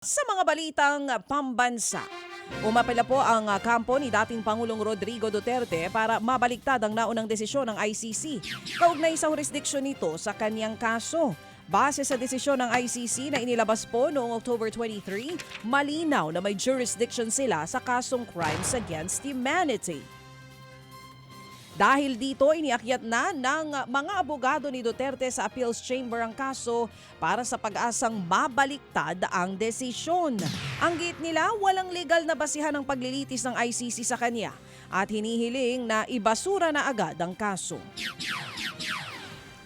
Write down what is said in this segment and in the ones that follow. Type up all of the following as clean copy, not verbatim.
Sa mga balitang pambansa, umapela po ang kampo ni dating Pangulong Rodrigo Duterte para mabaliktad ang naunang desisyon ng ICC. Kaugnay sa jurisdiksyon nito sa kanyang kaso. Base sa desisyon ng ICC na inilabas po noong October 23, malinaw na may jurisdiction sila sa kasong crimes against humanity. Dahil dito, iniakyat na ng mga abogado ni Duterte sa Appeals Chamber ang kaso para sa pag-asang mabaliktad ang desisyon. Ang git nila, walang legal na basihan ng paglilitis ng ICC sa kanya at hinihiling na ibasura na agad ang kaso.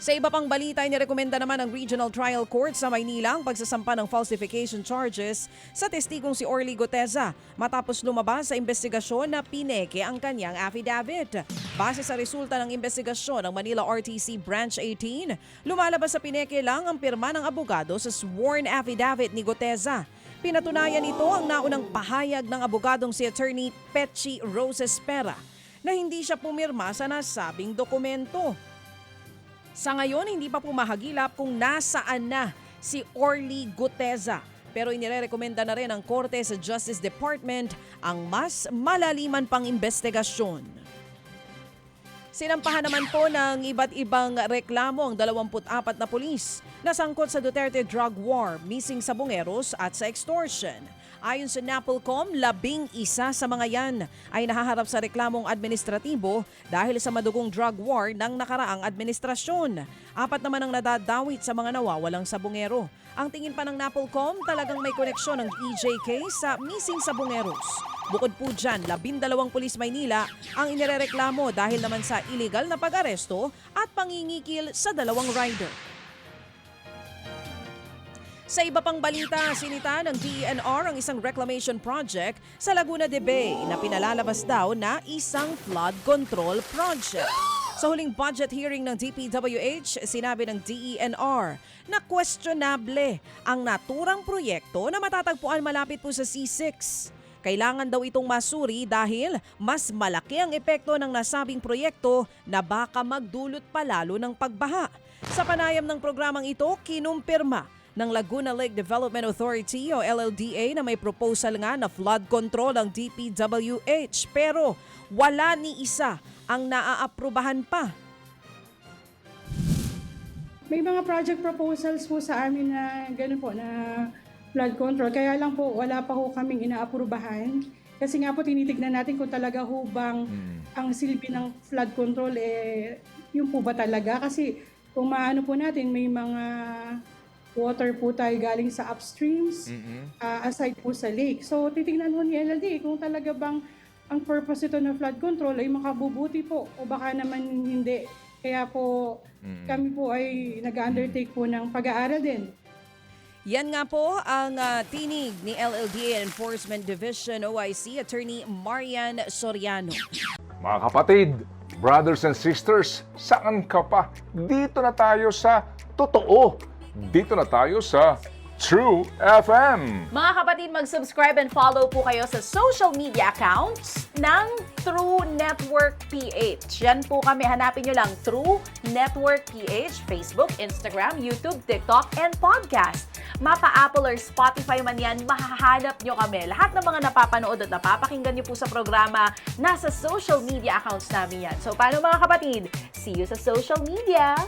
Sa iba pang balita, inirekomenda naman ng Regional Trial Court sa Maynila ang pagsasampa ng falsification charges sa testigong si Orly Guteza matapos lumabas sa investigasyon na pineke ang kanyang affidavit. Base sa resulta ng investigasyon ng Manila RTC Branch 18, lumalabas sa pineke lang ang pirma ng abogado sa sworn affidavit ni Guteza. Pinatunayan nito ang naunang pahayag ng abogadong si Attorney Petchy Roses Pera na hindi siya pumirma sa nasabing dokumento. Sa ngayon, hindi pa pumahagilap kung nasaan na si Orly Guteza. Pero inirekomenda na rin ng Korte sa Justice Department ang mas malaliman pang investigasyon. Sinampahan naman po ng iba't ibang reklamo ang 24 na pulis na sangkot sa Duterte drug war, missing sa bungeros at sa extortion. Ayon sa NAPOLCOM, 11 sa mga yan ay nahaharap sa reklamong administratibo dahil sa madugong drug war ng nakaraang administrasyon. 4 naman ang nadadawit sa mga nawawalang sabungero. Ang tingin pa ng NAPOLCOM, talagang may koneksyon ng EJK sa missing sabungeros. Bukod po dyan, 12 pulis Maynila ang inirereklamo dahil naman sa illegal na pag-aresto at pangingikil sa 2 rider. Sa iba pang balita, sinita ng DENR ang isang reclamation project sa Laguna de Bay na pinalalabas daw na isang flood control project. Sa huling budget hearing ng DPWH, sinabi ng DENR na questionable ang naturang proyekto na matatagpuan malapit po sa C6. Kailangan daw itong masuri dahil mas malaki ang epekto ng nasabing proyekto na baka magdulot pa lalo ng pagbaha. Sa panayam ng programang ito, kinumpirma ng Laguna Lake Development Authority o LLDA na may proposal nga na flood control ang DPWH pero wala ni isa ang naaaprubahan pa. May mga project proposals po sa amin na gano'n po na flood control. Kaya lang po wala pa ho kaming inaaprubahan. Kasi nga po tinitignan natin kung talaga ho bang ang silbi ng flood control yung po ba talaga. Kasi kung maano po natin may mga water po tayo galing sa upstreams aside po sa lake. So titignan mo ni LLD kung talaga bang ang purpose ito ng flood control ay makabubuti po o baka naman hindi. Kaya po kami po ay nag-undertake po ng pag-aaral din. Yan nga po ang tinig ni LLDA Enforcement Division OIC Attorney Marian Soriano. Mga kapatid, brothers and sisters, saan ka pa? Dito na tayo sa totoo. Dito na tayo sa True FM. Mga kapatid, mag-subscribe and follow po kayo sa social media accounts ng True Network PH. Yan po kami. Hanapin nyo lang True Network PH, Facebook, Instagram, YouTube, TikTok, and podcast. Mapa Apple or Spotify man yan, mahahanap nyo kami. Lahat ng mga napapanood at napapakinggan nyo po sa programa, nasa social media accounts namin yan. So, paano mga kapatid? See you sa social media!